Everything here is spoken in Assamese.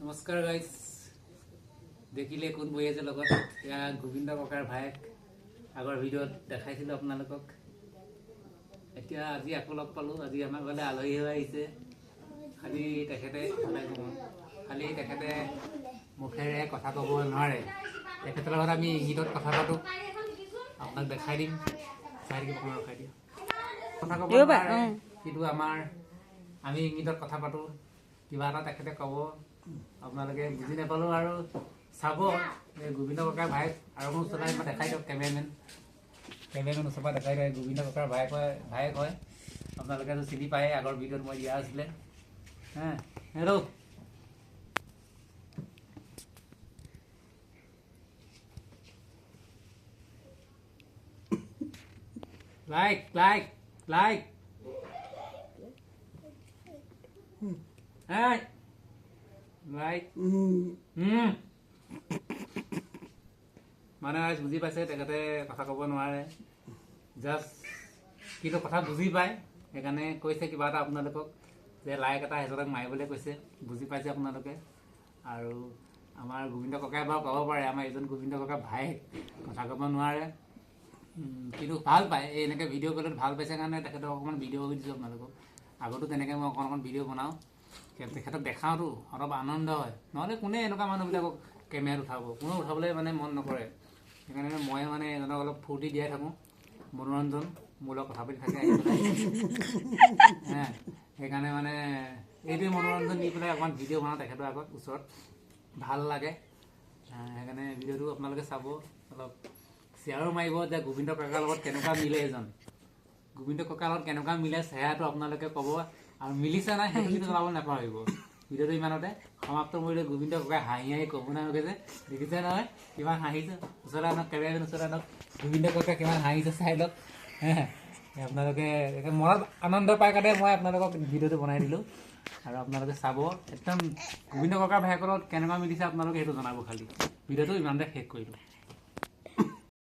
নমস্কাৰ গাইজ, দেখিলে কোন বহি আছে লগত। এয়া গোবিন্দ ককাৰ ভায়েক। আগৰ ভিডিঅ'ত দেখাইছিলোঁ আপোনালোকক। এতিয়া আজি আকৌ লগ পালোঁ। আজি আমাৰ ঘৰলৈ আলহী হৈ আহিছে। খালি তেখেতে মুখেৰে কথা ক'ব নোৱাৰে। তেখেতৰ লগত আমি ইংগিতত কথা পাতোঁ। আপোনাক দেখাই দিম, চাই থাকিব, অকণমান ৰখাই দিম। কথা ক'ব নোৱাৰে, কিন্তু আমি ইংগিতত কথা পাতোঁ। কিবা এটা তেখেতে ক'ব, আপোনালোকে বুজি নাপালোঁ আৰু চাব। গোবিন্দ ককাৰ ভায়েক আৰু মোৰ ওচৰলৈ মই দেখাই দিয়ক। কেমেৰামেন ওচৰৰ পৰা দেখাই দিয়ক। গোবিন্দ ককাৰ ভায়েক হয়। আপোনালোকেতো চিনি পায়ে, আগৰ ভিডিঅ'ত মই দিয়া আছিলে। Hello' like like like like মানে বুজি পাইছে, তেখেতে কথা ক'ব নোৱাৰে, জাষ্ট কিন্তু কথা বুজি পায়। সেইকাৰণে কৈছে কিবা এটা আপোনালোকক যে লাইক এটা সিহঁতক মাৰিবলৈ কৈছে। বুজি পাইছে আপোনালোকে। আৰু আমাৰ গোবিন্দ ককাই বাৰু ক'ব পাৰে, আমাৰ এজন গোবিন্দ ককাৰ ভায়েক কথা ক'ব নোৱাৰে, কিন্তু ভাল পায়। এই এনেকৈ ভিডিঅ' ক'লে ভাল পাইছে কাৰণে তেখেতক অকণমান ভিডিঅ' কৰি দিছোঁ আপোনালোকক। আগতো তেনেকৈ মই অকণ ভিডিঅ' বনাওঁ, তেখেতক দেখাওঁতো, অলপ আনন্দ হয়। নহ'লে কোনে এনেকুৱা মানুহবিলাকক কেমেৰাত উঠাব, কোনো উঠাবলৈ মানে মন নকৰে। সেইকাৰণে মই এজনক অলপ ফূৰ্তি দিয়াই থাকোঁ, মনোৰঞ্জন, মোৰ লগত কথা পাতি থাকে আহি পেলাই। সেইকাৰণে এইটোৱে মনোৰঞ্জন দি পেলাই অকণমান ভিডিঅ' বনাওঁ তেখেতৰ আগত, ওচৰত ভাল লাগে। সেইকাৰণে ভিডিঅ'টো আপোনালোকে চাব, অলপ শ্বেয়াৰো মাৰিব যে গোবিন্দ ককাৰ লগত কেনেকুৱা মিলে। গোবিন্দ ককাৰ লগত কেনেকুৱা মিলে চেহেৰাটো আপোনালোকে ক'ব, আৰু মিলিছে নাই সেইটো কিন্তু জনাব নাপাহৰিব। ভিডিঅ'টো ইমানতে সমাপ্ত কৰিলে। গোবিন্দ ককাই হাঁহি ক'ব নালাগে যে, দেখিছে নহয় কিমান হাঁহিছে। ওচৰলৈ আনক, কেমেৰামেন ওচৰলৈ আনক। গোবিন্দ ককাই কিমান হাঁহিছে চাই লওক। আপোনালোকে মনত আনন্দ পাই কাৰণে মই আপোনালোকক ভিডিঅ'টো বনাই দিলোঁ, আৰু আপোনালোকে চাব। একদম গোবিন্দ ককাৰ ভায়েকৰ লগত কেনেকুৱা মিলিছে আপোনালোকে সেইটো জনাব। খালি ভিডিঅ'টো ইমানতে শেষ কৰিলোঁ।